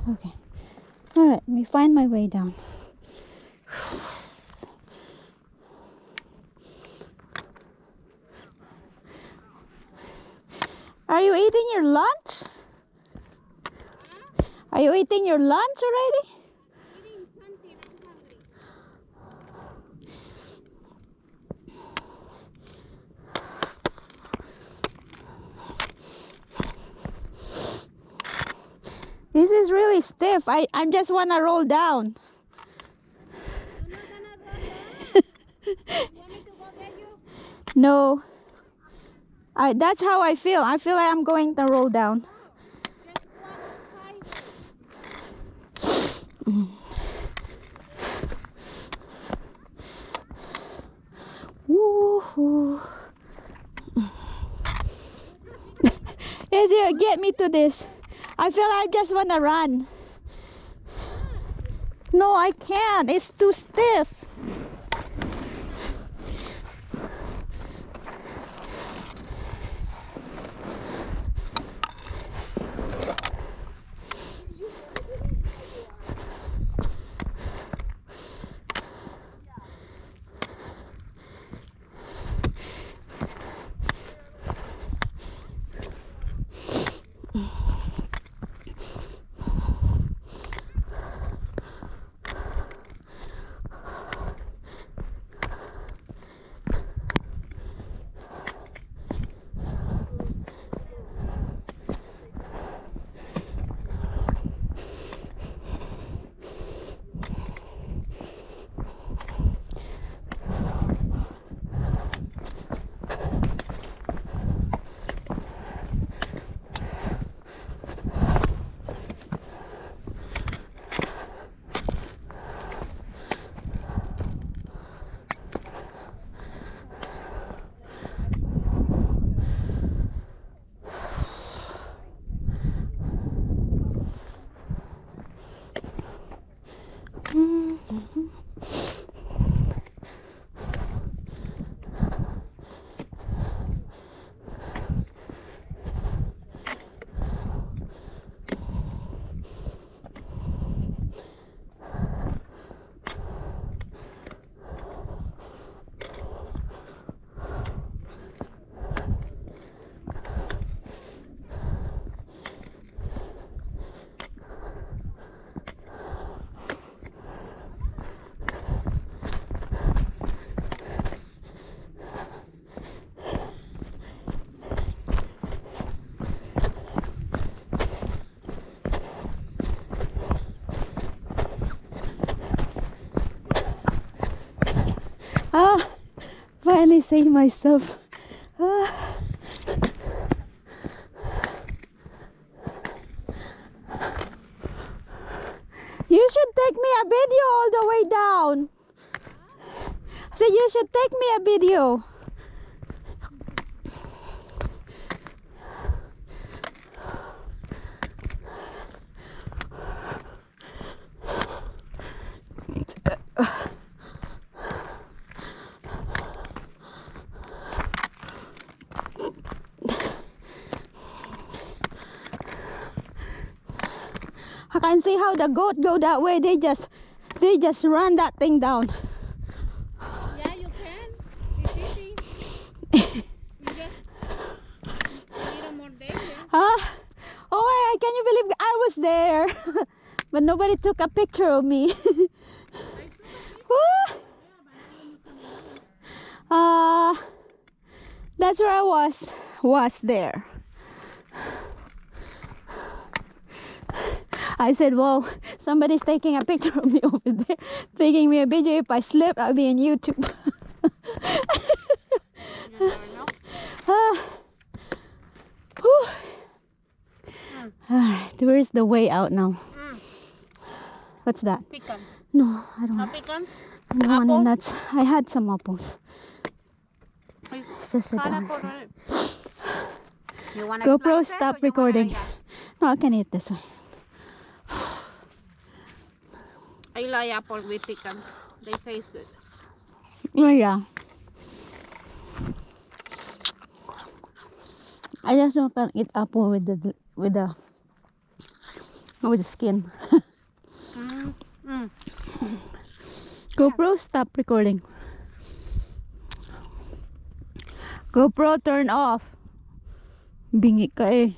Okay. Alright, let me find my way down. Are you eating your lunch? Are you eating your lunch already? Eating something, I'm hungry. This is really stiff. I just want to roll down. You're not gonna run down? You want me to go get you? No. That's how I feel. I feel like I'm going to roll down. Just walk sideways. Woohoo. Yes, you get me to this. I feel like I just want to run. No, I can't. It's too stiff. Finally saved myself. You should take me a video all the way down. I said you should take me a video. I can see how the goat go that way. They just run that thing down. Yeah, you can. It's easy. You just need a more day, yeah. Oh, can you believe I was there? But nobody took a picture of me. That's where I was there. I said, whoa, somebody's taking a picture of me over there, taking me a video. If I slip, I'll be on YouTube. You never know. Alright, where's the way out now? What's that? Pecans. No, I don't No want. pecans? I don't want any Apple? nuts. I had some apples. It's Just sit kind down. of alright. You want GoPro, stop recording. No, I can eat this one. I like apple with pecans. They taste good. Oh yeah. I just don't can eat apple with the Oh, the skin. Mm. GoPro, stop recording. GoPro, turn off. Bingi ka eh.